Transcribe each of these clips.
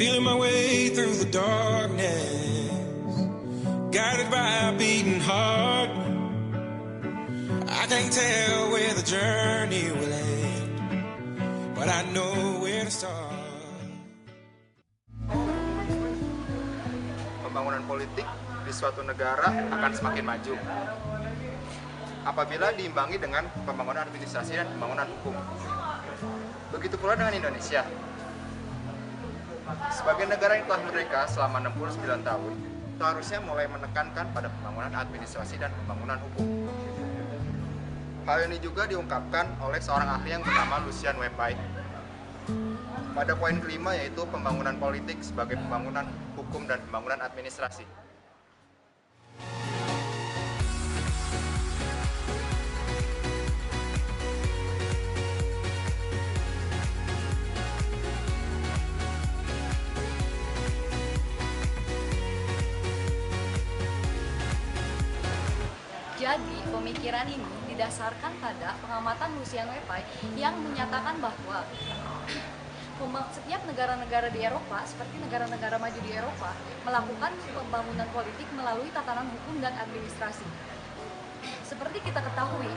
Feeling my way through the darkness, guided by a beating heart. I can't tell where the journey will end, but I know where to start. Pembangunan politik di suatu negara akan semakin maju apabila diimbangi dengan pembangunan administrasi dan pembangunan hukum. Begitu pula dengan Indonesia. Sebagai negara yang telah merdeka selama 69 tahun, seharusnya mulai menekankan pada pembangunan administrasi dan pembangunan hukum. Hal ini juga diungkapkan oleh seorang ahli yang bernama Lucian Wepai pada poin kelima, yaitu pembangunan politik sebagai pembangunan hukum dan pembangunan administrasi. Jadi, pemikiran ini didasarkan pada pengamatan Lucian Wepai yang menyatakan bahwa setiap negara-negara di Eropa, seperti negara-negara maju di Eropa, melakukan pembangunan politik melalui tatanan hukum dan administrasi. Seperti kita ketahui,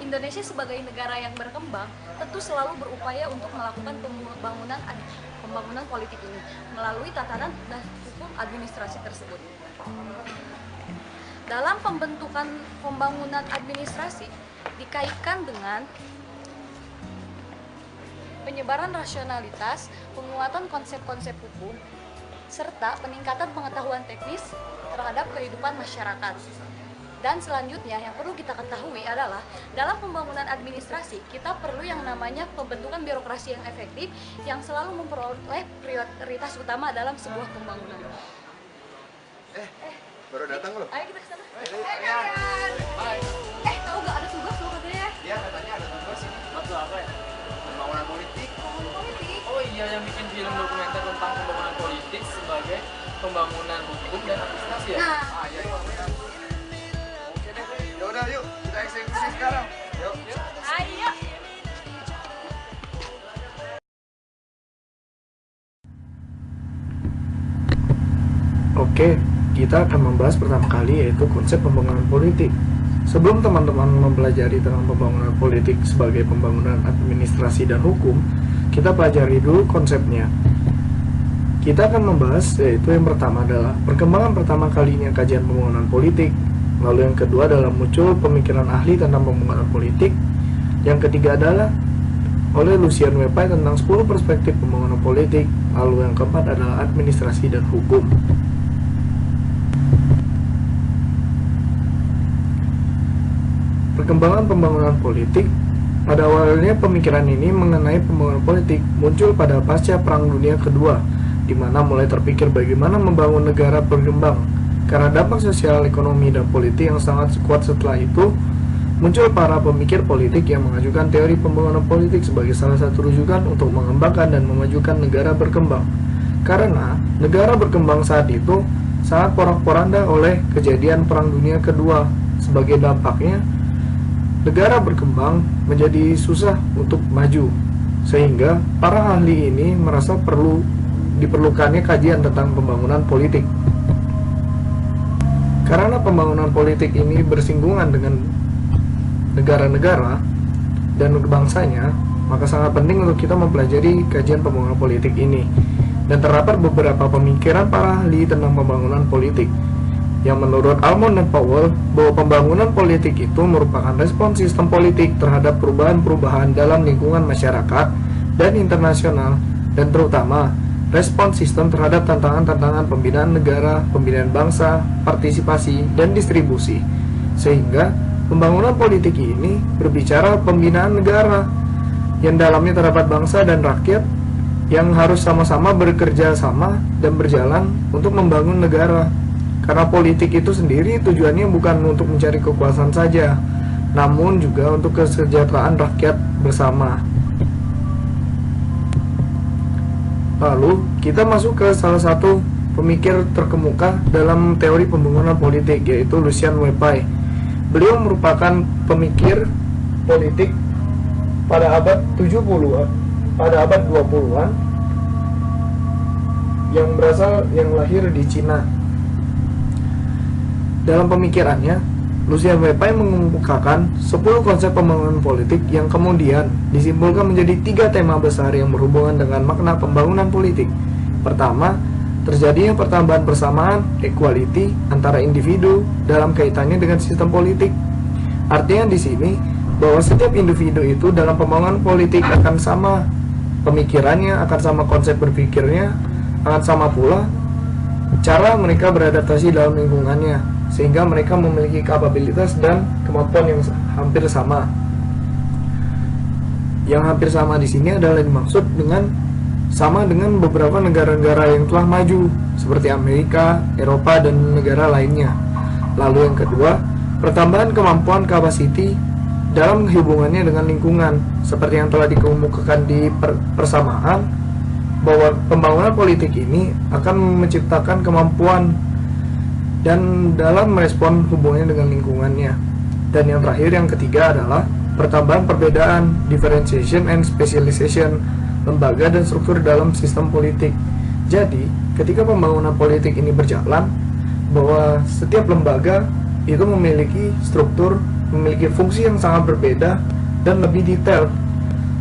Indonesia sebagai negara yang berkembang tentu selalu berupaya untuk melakukan pembangunan politik ini melalui tatanan dan hukum administrasi tersebut. Dalam pembentukan pembangunan administrasi dikaitkan dengan penyebaran rasionalitas, penguatan konsep-konsep hukum, serta peningkatan pengetahuan teknis terhadap kehidupan masyarakat. Dan selanjutnya yang perlu kita ketahui adalah dalam pembangunan administrasi kita perlu yang namanya pembentukan birokrasi yang efektif yang selalu memperoleh prioritas utama dalam sebuah pembangunan. Baru datang loh. Ayo kita ke sana. Kalian. Tahu nggak ada tugas lo katanya? Iya, katanya ada tugas ini. Betul apa ya? Pembangunan politik. Politik. Oh iya, yang bikin film dokumenter tentang pembangunan politik sebagai pembangunan hukum dan administrasi ya? Nah, Iya. Oke deh. Ya udah, yuk kita eksekusi sekarang. Yuk. ayo. Oke, kita akan membahas pertama kali yaitu konsep pembangunan politik. Sebelum teman-teman mempelajari tentang pembangunan politik sebagai pembangunan administrasi dan hukum, kita pelajari dulu konsepnya. Kita akan membahas yaitu yang pertama adalah perkembangan pertama kalinya kajian pembangunan politik, lalu yang kedua adalah muncul pemikiran ahli tentang pembangunan politik, yang ketiga adalah oleh Lucian Wepai tentang 10 perspektif pembangunan politik, lalu yang keempat adalah administrasi dan hukum. Perkembangan pembangunan politik. Pada awalnya pemikiran ini mengenai pembangunan politik muncul pada pasca Perang Dunia Kedua, di mana mulai terpikir bagaimana membangun negara berkembang. Karena dampak sosial, ekonomi, dan politik yang sangat kuat setelah itu, muncul para pemikir politik yang mengajukan teori pembangunan politik sebagai salah satu rujukan untuk mengembangkan dan memajukan negara berkembang. Karena negara berkembang saat itu sangat porak-poranda oleh kejadian Perang Dunia Kedua. Sebagai dampaknya, negara berkembang menjadi susah untuk maju, sehingga para ahli ini merasa diperlukannya kajian tentang pembangunan politik. Karena pembangunan politik ini bersinggungan dengan negara-negara dan bangsanya, maka sangat penting untuk kita mempelajari kajian pembangunan politik ini. Dan terdapat beberapa pemikiran para ahli tentang pembangunan politik, yang menurut Almond dan Powell bahwa pembangunan politik itu merupakan respon sistem politik terhadap perubahan-perubahan dalam lingkungan masyarakat dan internasional, dan terutama respon sistem terhadap tantangan-tantangan pembinaan negara, pembinaan bangsa, partisipasi, dan distribusi. Sehingga pembangunan politik ini berbicara pembinaan negara yang dalamnya terdapat bangsa dan rakyat yang harus sama-sama bekerja sama dan berjalan untuk membangun negara. Karena politik itu sendiri tujuannya bukan untuk mencari kekuasaan saja, namun juga untuk kesejahteraan rakyat bersama. Lalu kita masuk ke salah satu pemikir terkemuka dalam teori pembangunan politik, yaitu Lucian Wepai. Beliau merupakan pemikir politik pada abad 70-an, pada abad 20-an, yang lahir di Cina. Dalam pemikirannya, Lucian Wepai mengemukakan 10 konsep pembangunan politik yang kemudian disimpulkan menjadi 3 tema besar yang berhubungan dengan makna pembangunan politik. Pertama, terjadinya pertambahan persamaan, equality, antara individu dalam kaitannya dengan sistem politik. Artinya di sini bahwa setiap individu itu dalam pembangunan politik akan sama pemikirannya, akan sama konsep berpikirnya, akan sama pula cara mereka beradaptasi dalam lingkungannya, sehingga mereka memiliki kapabilitas dan kemampuan yang hampir sama. Yang hampir sama di sini adalah dimaksud dengan sama dengan beberapa negara-negara yang telah maju seperti Amerika, Eropa, dan negara lainnya. Lalu yang kedua, pertambahan kemampuan capacity dalam hubungannya dengan lingkungan, seperti yang telah dikemukakan di persamaan, bahwa pembangunan politik ini akan menciptakan kemampuan dan dalam merespon hubungannya dengan lingkungannya. Dan yang terakhir, yang ketiga adalah pertambahan perbedaan, differentiation and specialization, lembaga dan struktur dalam sistem politik. Jadi, ketika pembangunan politik ini berjalan, bahwa setiap lembaga itu memiliki struktur, memiliki fungsi yang sangat berbeda dan lebih detail,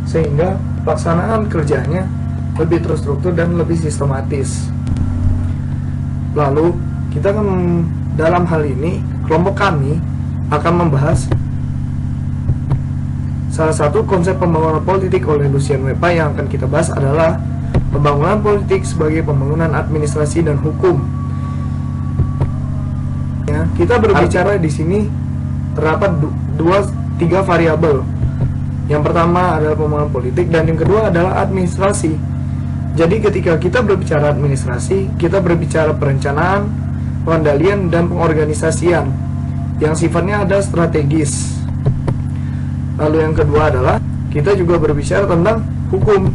sehingga pelaksanaan kerjanya lebih terstruktur dan lebih sistematis. Lalu, kita akan dalam hal ini, kelompok kami akan membahas salah satu konsep pembangunan politik oleh Lucian Wepai. Yang akan kita bahas adalah pembangunan politik sebagai pembangunan administrasi dan hukum. Ya, kita berbicara di sini terdapat 3 variabel. Yang pertama adalah pembangunan politik dan yang kedua adalah administrasi. Jadi ketika kita berbicara administrasi, kita berbicara perencanaan, pengendalian, dan pengorganisasian yang sifatnya ada strategis. Lalu yang kedua adalah kita juga berbicara tentang hukum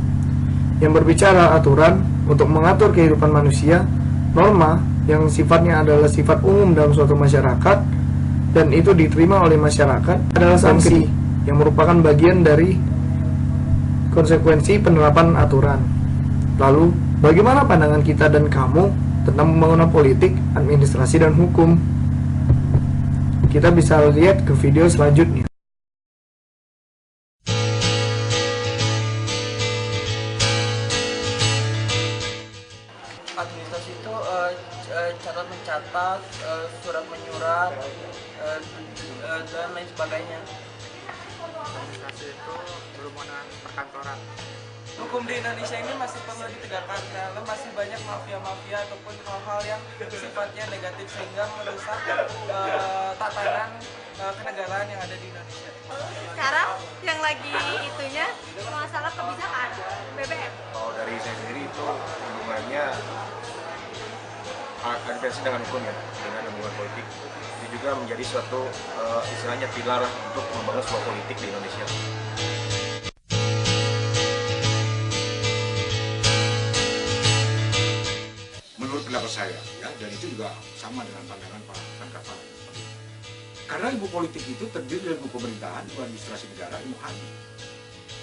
yang berbicara aturan untuk mengatur kehidupan manusia, norma yang sifatnya adalah sifat umum dalam suatu masyarakat dan itu diterima oleh masyarakat, adalah sanksi yang merupakan bagian dari konsekuensi penerapan aturan. Lalu bagaimana pandangan kita dan kamu tentang pembangunan politik, administrasi, dan hukum? Kita bisa lihat ke video selanjutnya. Administrasi itu catat mencatat, surat menyurat, dan lain sebagainya. Administrasi itu berhubungan perkantoran. Hukum di Indonesia ini masih perlu ditegakkan karena masih banyak mafia-mafia ataupun hal-hal yang sifatnya negatif sehingga merusak tatanan kenegaraan yang ada di Indonesia. Sekarang yang lagi itunya masalah kebijakan BBM. Kalau dari saya sendiri itu hubungannya administrasi dengan hukum ya, dengan hubungan politik itu juga menjadi suatu istilahnya pilar untuk membangun sebuah politik di Indonesia. Menurut pendapat saya, ya, dan itu juga sama dengan pandangan Pak Kapan. Karena ilmu politik itu terdiri dari ilmu pemerintahan, ilmu administrasi negara, ilmu HI.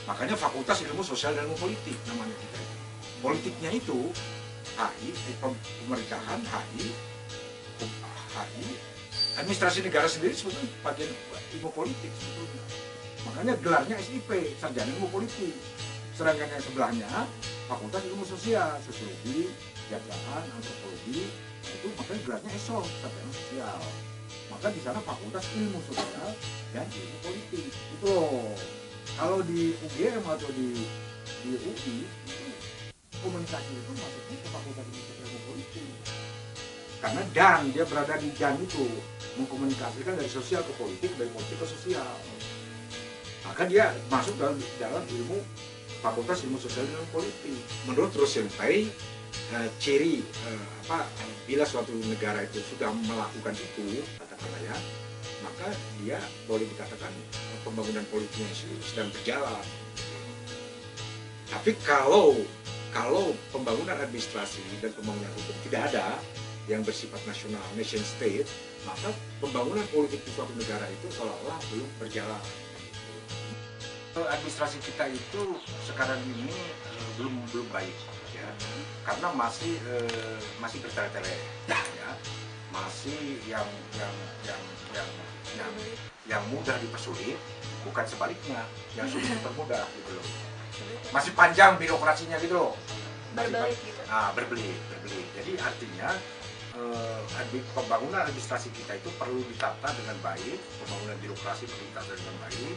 Makanya Fakultas Ilmu Sosial dan Ilmu Politik namanya kita itu. Politiknya itu HI, pemerintahan, HI, administrasi negara sendiri sebetulnya bagian ilmu politik sebetulnya. Makanya gelarnya SIP, Sarjana Ilmu Politik. Sedangkan yang sebelahnya Fakultas Ilmu Sosial, Sosiologi, Kejaksaan, Antropologi, itu makanya gelarnya ESO, Sarjana Sosial. Maka di sana Fakultas Ilmu Sosial dan Ilmu Politik. Itu loh. Kalau di UGM atau di UI itu komunikasi itu masuknya ke Fakultas Ilmu Sosial dan Ilmu Politik. Karena dia berada di dan itu mengkomunikasikan dari sosial ke politik, dari politik ke sosial. Maka dia masuk dalam ilmu Fakultas Ilmu Sosial dan Ilmu Politik. Menurut Lucian Wepai, ciri bila suatu negara itu sudah melakukan itu, katakanlah ya, maka dia boleh dikatakan pembangunan politiknya sedang berjalan. Tapi kalau pembangunan administrasi dan pembangunan hukum tidak ada yang bersifat nasional, nation state, maka pembangunan politik di suatu negara itu seolah-olah belum berjalan. Administrasi kita itu sekarang ini belum baik, ya. ya, karena masih bertele-tele, ya, masih yang mudah dipersulit, bukan sebaliknya, yang sulit dipermudah gitu loh. Masih panjang birokrasinya gitu loh. Berbelit gitu. Berbelit. Jadi artinya pembangunan administrasi kita itu perlu ditata dengan baik, pembangunan birokrasi perlu ditata dengan baik,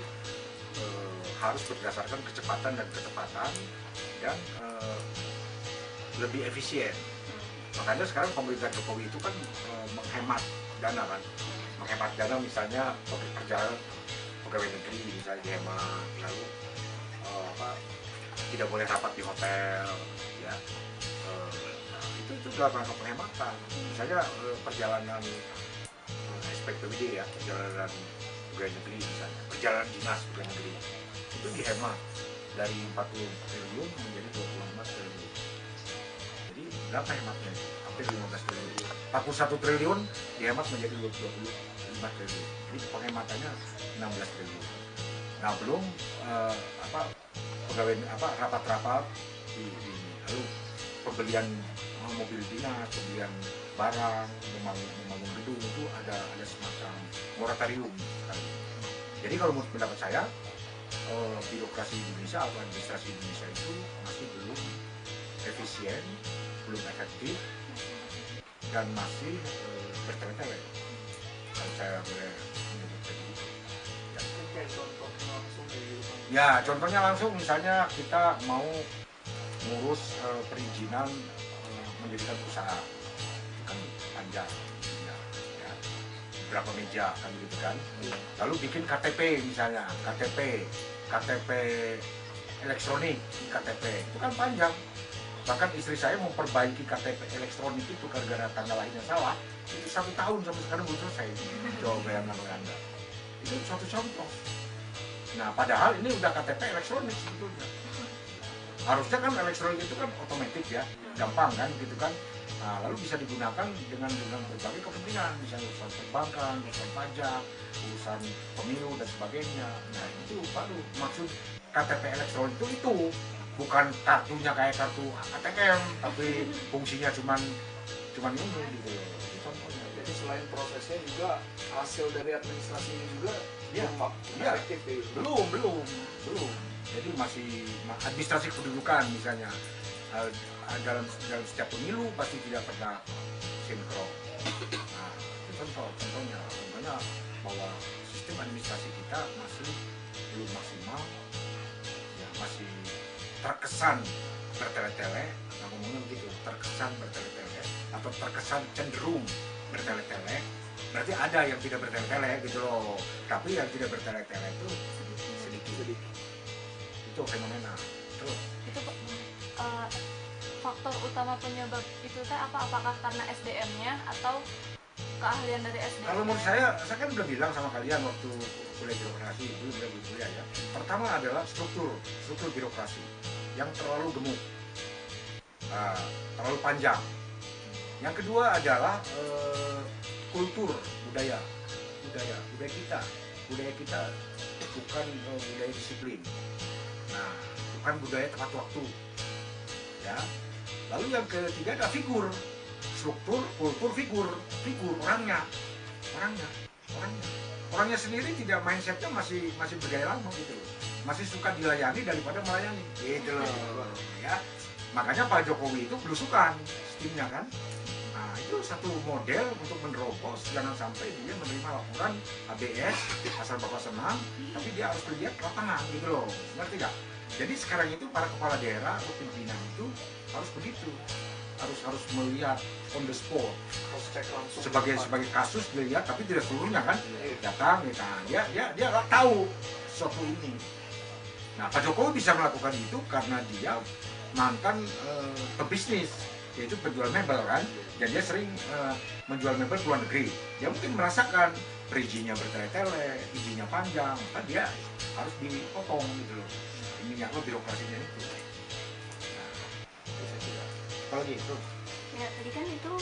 harus berdasarkan kecepatan dan ketepatan dan lebih efisien. Makanya sekarang pemerintah Jokowi itu kan menghemat dana kan, menghemat dana misalnya pegawai negeri misalnya dihemat, lalu tidak boleh rapat di hotel, ya. Itu dalam rangka penghematan. Misalnya perjalanan SPPWD ya, perjalanan pegawai negeri misalnya, perjalanan dinas pegawai negeri itu dihemat dari 40 triliun menjadi 25 triliun. Jadi berapa hematnya? Hampir 15 triliun. 41 triliun dihemat menjadi 25 triliun. Jadi penghematannya 16 triliun. Nah belum pegawai rapat-rapat lalu pembelian mobil dinas, pembelian barang, membangun gedung itu ada semacam moratorium. Jadi kalau menurut pendapat saya, birokrasi Indonesia atau administrasi Indonesia itu masih belum efisien, belum efektif, dan masih bertele-tele. Kalau saya boleh menyebutkan itu. Ya, contohnya langsung misalnya kita mau ngurus perizinan mendirikan usaha, kan panjang, ya, berapa meja kan gitu kan. Lalu bikin KTP misalnya, KTP elektronik, KTP itu kan panjang. Bahkan istri saya mau perbaiki KTP elektronik itu gara-gara tanggal lahirnya salah, itu 1 tahun sampai sekarang belum selesai. Coba bayangkan oleh Anda, itu satu contoh. Nah, padahal ini udah KTP elektronik sebetulnya. Harusnya kan elektronik itu kan otomatis ya, gampang kan gitu kan. Nah, lalu bisa digunakan dengan berbagai kepentingan, misalnya urusan perbankan, urusan pajak, urusan pemilu dan sebagainya. Nah, itu baru maksud KTP elektronik itu bukan kartunya kayak kartu ATM, tapi fungsinya cuman ini gitu. Itu contohnya. Jadi selain prosesnya juga hasil dari administrasi ini juga efektif. Belum. Jadi masih administrasi kependudukan misalnya dalam setiap pemilu pasti tidak pernah sinkron. Nah, itu contohnya bahwa sistem administrasi kita masih belum maksimal, ya, masih terkesan bertele-tele. Nah, ngomongnya begitu, terkesan bertele-tele atau terkesan cenderung bertele-tele. Berarti ada yang tidak bertele-tele gitu loh. Tapi yang tidak bertele-tele itu sedikit. Itu fenomena. Terus Itu faktor utama penyebab itu teh apa? Apakah karena SDM-nya atau keahlian dari SDM? kalau menurut saya kan udah bilang sama kalian waktu kuliah birokrasi itu udah kuliah ya. Pertama adalah struktur birokrasi yang terlalu gemuk, terlalu panjang. Yang kedua adalah kultur budaya kita bukan budaya disiplin. Nah, bukan budaya tepat waktu, ya. Lalu yang ketiga adalah figur, struktur, kultur, figur orangnya sendiri tidak mindsetnya masih bergaya lama gitu loh, masih suka dilayani daripada melayani gitu loh, ya. Makanya Pak Jokowi itu belusukan sistemnya kan. Nah, itu satu model untuk menerobos, jangan sampai dia menerima laporan ABS asal bapak senang, tapi dia harus lihat lapangan gitu loh, ngerti gak? Jadi sekarang itu para kepala daerah atau pimpinan itu harus begitu, harus melihat on the spot, sebagai kasus dilihat, tapi tidak seluruhnya kan, datang ya kan, dia tahu sesuatu ini. Nah, Pak Jokowi bisa melakukan itu karena dia mantan pebisnis, yaitu penjual mebel kan, dan dia sering menjual mebel ke luar negeri. Dia mungkin merasakan perizinnya bertele-tele, izinnya panjang, maka dia harus dipotong gitu loh. Ininya birokrasinya itu. Nah, kalau gitu. Ya tadi kan itu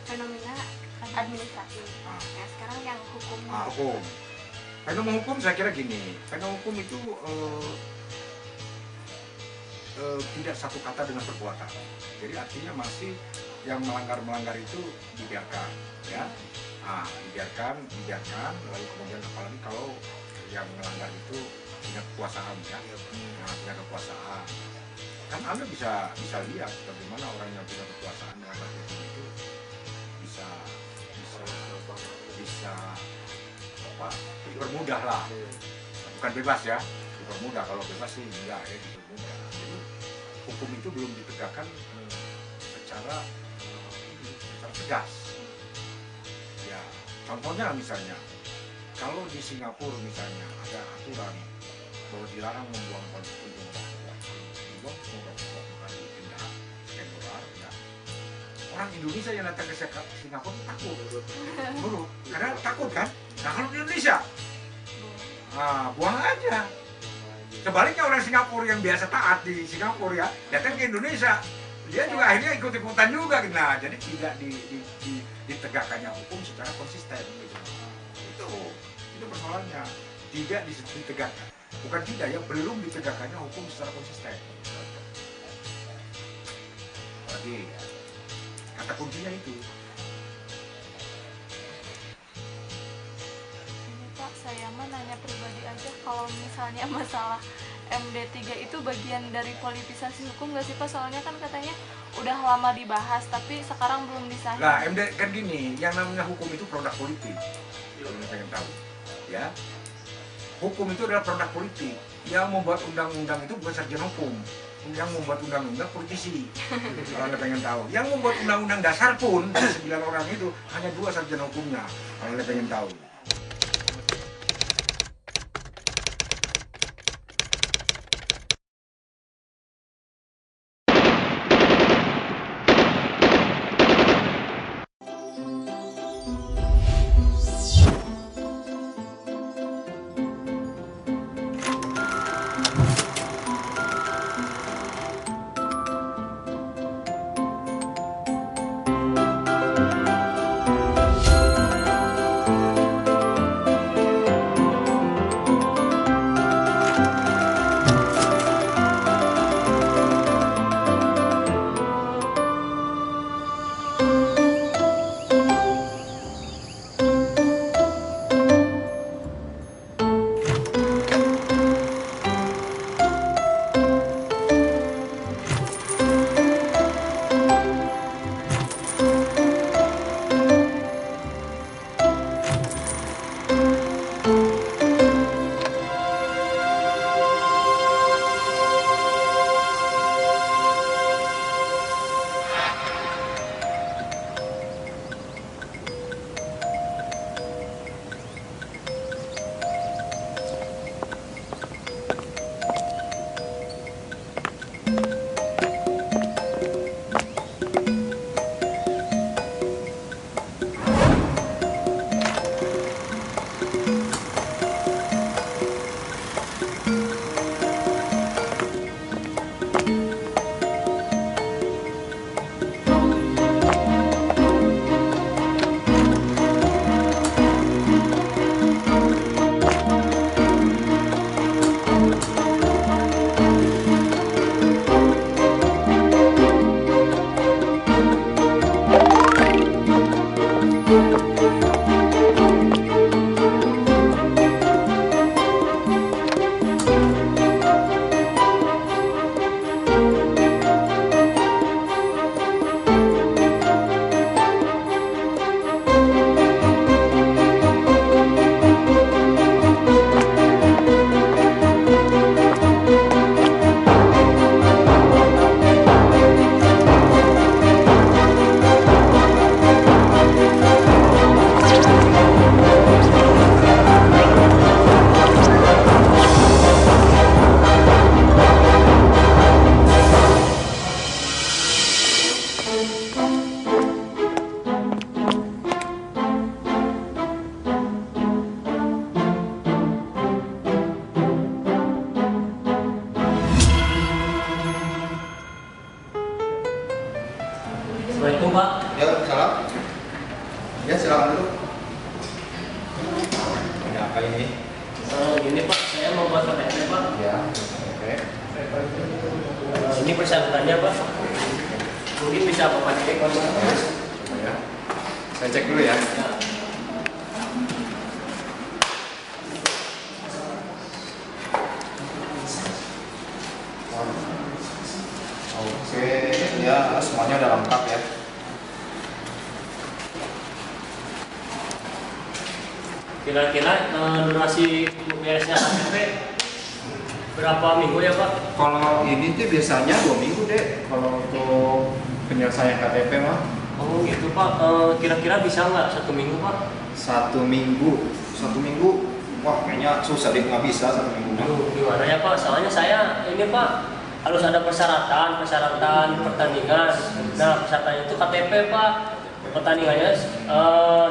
fenomena administrasi. Ya sekarang yang hukum. Hukum. Fenomena hukum saya kira gini. Fenomena hukum itu tidak satu kata dengan perbuatan. Jadi artinya masih yang melanggar itu dibiarkan, ya. Dibiarkan, lalu kemudian apalagi kalau yang melanggar itu punya kekuasaan, ya. Punya kekuasaan. Kan Anda bisa lihat bagaimana orang yang punya kekuasaan dengan hukum itu bisa dipermudah lah, bukan bebas ya, dipermudah. Kalau bebas sih enggak ya, dipermudah. Jadi hukum itu belum ditegakkan secara tegas. Ya, contohnya misalnya, kalau di Singapura misalnya ada aturan bahwa dilarang membuang puntung rokok, bukan didenda sekian dolar, ya. Orang Indonesia yang datang ke Singapura takut, karena takut kan. Nah kalau di Indonesia, buang aja. Sebaliknya orang Singapura yang biasa taat di Singapura ya, datang ke Indonesia, dia juga akhirnya ikut-ikutan juga. Nah, jadi tidak ditegakkannya hukum secara konsisten gitu. Itu persoalannya, tidak ditegakkan. Bukan tidak ya, belum ditegakkannya hukum secara konsisten. Jadi kata kuncinya itu. Ini Pak, saya mah nanya pribadi aja, kalau misalnya masalah MD3 itu bagian dari politisasi hukum nggak sih Pak? Soalnya kan katanya udah lama dibahas tapi sekarang belum disahkan. Nah, MD kan gini, yang namanya hukum itu produk politik. Kalau pengen tahu, ya. Hukum itu adalah produk politik. Yang membuat undang-undang itu bukan sarjana hukum. Yang membuat undang-undang politisi. Kalau Anda pengen tahu, yang membuat undang-undang dasar pun 9 orang itu hanya 2 sarjana hukumnya. Kalau Anda pengen tahu. Assalamualaikum Pak. Ya, salam. Ya, silakan dulu. Ada apa ini? Gini Pak, saya mau buat KTP Pak. Ya, oke. Ini persyaratannya Pak. Mungkin bisa Bapak cek. Ya. Saya cek dulu ya. Oke, ya semuanya udah lengkap ya. Kira-kira durasi beresnya KTP berapa minggu ya Pak? Kalau ini tuh biasanya 2 minggu deh. Kalau untuk penyelesaian KTP mah. Oh gitu Pak. Kira-kira bisa nggak 1 minggu Pak? 1 minggu. 1 minggu. Wah kayaknya susah deh, nggak bisa 1 minggu. Aduh, gimana ya Pak? Soalnya saya ini Pak harus ada persyaratan pertandingan. Nah persyaratannya itu KTP Pak. Pertandingannya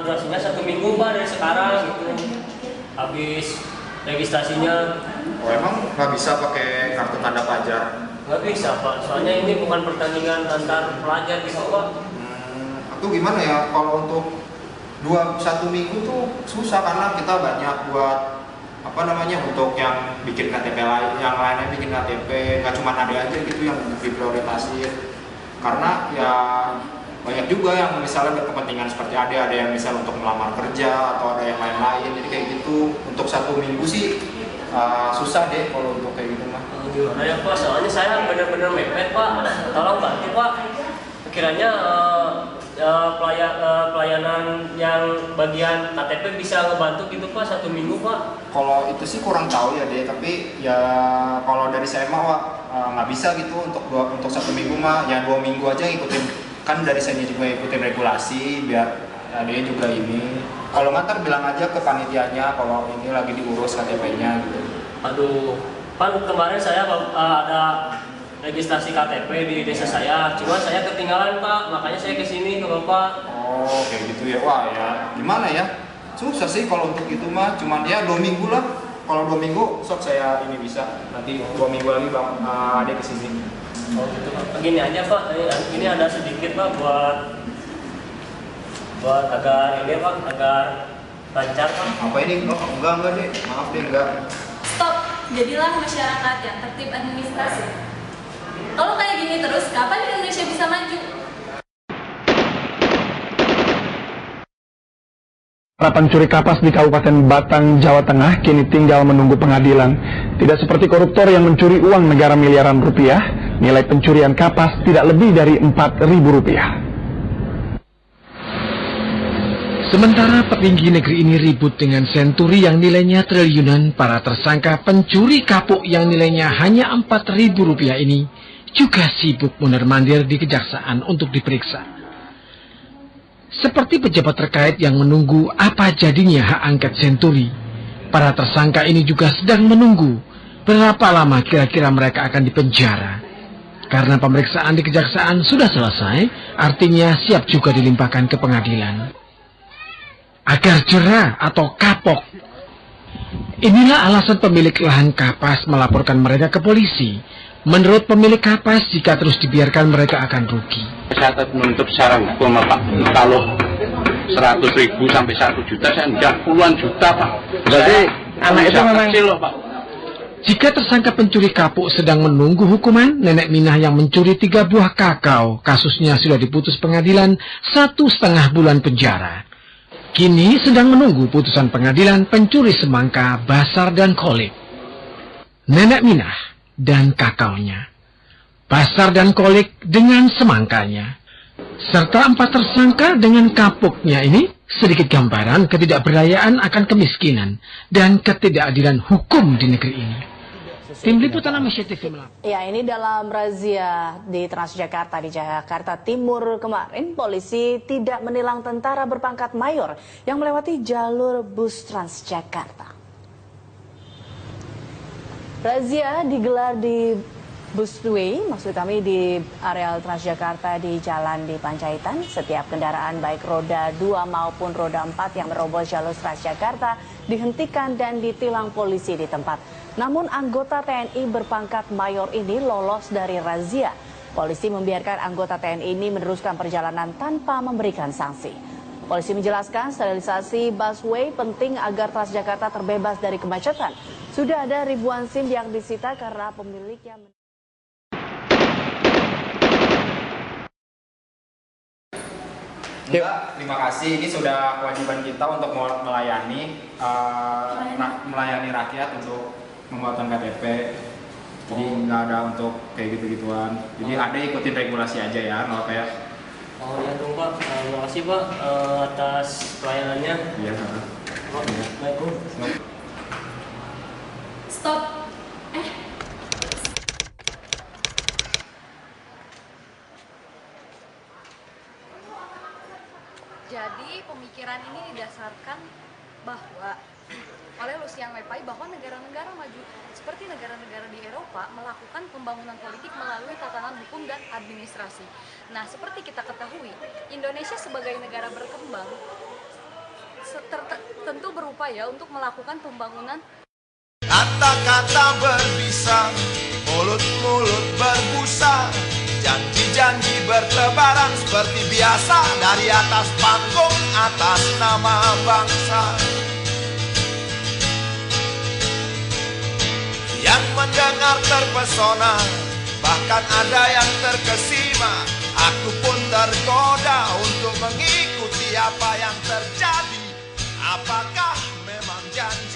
durasinya 1 minggu Pak dari sekarang gitu. Habis registrasinya. Oh emang nggak bisa pakai kartu tanda pelajar? Nggak bisa Pak, soalnya ini bukan pertandingan antar pelajar gitu Pak. Atau gimana ya, kalau untuk 1 minggu tuh susah karena kita banyak buat apa namanya untuk yang bikin KTP lain, yang lainnya bikin KTP, nggak cuma ada aja gitu yang diprioritasin. Karena ya banyak juga yang misalnya berkepentingan seperti ada yang misal untuk melamar kerja atau ada yang lain-lain, jadi kayak gitu. Untuk 1 minggu sih susah deh kalau untuk kayak gitu mah. Gimana ya Pak, soalnya saya benar-benar mepet Pak, tolong bantu Pak. Kiranya pelayanan yang bagian KTP bisa ngebantu gitu Pak 1 minggu Pak. Kalau itu sih kurang tahu ya deh, tapi ya kalau dari saya mah nggak bisa gitu untuk 1 minggu mah, ya 2 minggu aja ngikutin, kan dari saya juga ikutin regulasi biar dia juga ini. Kalau ngantar bilang aja ke panitianya kalau ini lagi diurus KTP-nya gitu. Aduh, kan kemarin saya ada registrasi KTP di desa saya, cuma saya ketinggalan Pak, makanya saya kesini ke Bapak. Oh kayak gitu ya, wah ya gimana ya, susah sih kalau untuk itu mah, cuman ya 2 minggu lah. Kalau 2 minggu sok saya ini bisa, nanti 2 minggu lagi Bang Ade kesini. Oh gitu Pak, begini aja Pak, ini ada sedikit Pak buat agar ini Pak, agar lancar Pak. Apa ini? Oh, enggak deh, maaf deh enggak. Stop, jadilah masyarakat yang tertib administrasi. Kalau kayak gini terus, kapan Indonesia bisa maju? Para pencuri kapas di Kabupaten Batang, Jawa Tengah kini tinggal menunggu pengadilan. Tidak seperti koruptor yang mencuri uang negara miliaran rupiah, nilai pencurian kapas tidak lebih dari Rp4.000. Sementara petinggi negeri ini ribut dengan senturi yang nilainya triliunan, para tersangka pencuri kapuk yang nilainya hanya Rp4.000 ini juga sibuk mondar-mandir di kejaksaan untuk diperiksa. Seperti pejabat terkait yang menunggu apa jadinya hak angket senturi, para tersangka ini juga sedang menunggu berapa lama kira-kira mereka akan dipenjara. Karena pemeriksaan di kejaksaan sudah selesai, artinya siap juga dilimpahkan ke pengadilan. Agar jera atau kapok. Inilah alasan pemilik lahan kapas melaporkan mereka ke polisi. Menurut pemilik kapas, jika terus dibiarkan mereka akan rugi. Saya tetap menuntut secara hukum Pak. Kalau 100.000 sampai 1 juta, saya enggak puluhan juta Pak. Berarti anak itu memang kecil loh Pak. Jika tersangka pencuri kapuk sedang menunggu hukuman, Nenek Minah yang mencuri 3 buah kakao, kasusnya sudah diputus pengadilan 1,5 bulan penjara. Kini sedang menunggu putusan pengadilan pencuri semangka, basar, dan kolik. Nenek Minah dan kakaonya, basar dan kolik dengan semangkanya, serta 4 tersangka dengan kapuknya ini sedikit gambaran ketidakberdayaan akan kemiskinan dan ketidakadilan hukum di negeri ini. Tim Liputan Amnesia TV melapor. Ya, ini dalam razia di Transjakarta di Jakarta Timur kemarin, polisi tidak menilang tentara berpangkat mayor yang melewati jalur bus Transjakarta. Razia digelar di busway, maksud kami di areal Transjakarta di Jalan di Panjaitan. Setiap kendaraan baik roda 2 maupun roda 4 yang merobos jalur Transjakarta dihentikan dan ditilang polisi di tempat. Namun anggota TNI berpangkat mayor ini lolos dari razia. Polisi membiarkan anggota TNI ini meneruskan perjalanan tanpa memberikan sanksi. Polisi menjelaskan sterilisasi busway penting agar Transjakarta terbebas dari kemacetan. Sudah ada ribuan SIM yang disita karena pemiliknya... Enggak, terima kasih. Ini sudah kewajiban kita untuk melayani rakyat untuk pembuatan KTP. Jadi nggak ada untuk kayak gitu-gituan. Jadi ada ikutin regulasi aja ya, nggak kayak. Oh ya dong Pak, terima kasih Pak atas pelayanannya. Iya. Baik Bu. Stop. Jadi pemikiran ini didasarkan bahwa oleh Lucian Wepai bahwa negara-negara maju seperti negara-negara di Eropa melakukan pembangunan politik melalui tatanan hukum dan administrasi. Nah, seperti kita ketahui, Indonesia sebagai negara berkembang tentu berupaya untuk melakukan pembangunan. Kata-kata berbisa, mulut-mulut berbusa, janji-janji bertebaran seperti biasa dari atas panggung atas nama bangsa. Yang mendengar terpesona, bahkan ada yang terkesima. Aku pun tergoda untuk mengikuti apa yang terjadi. Apakah memang janji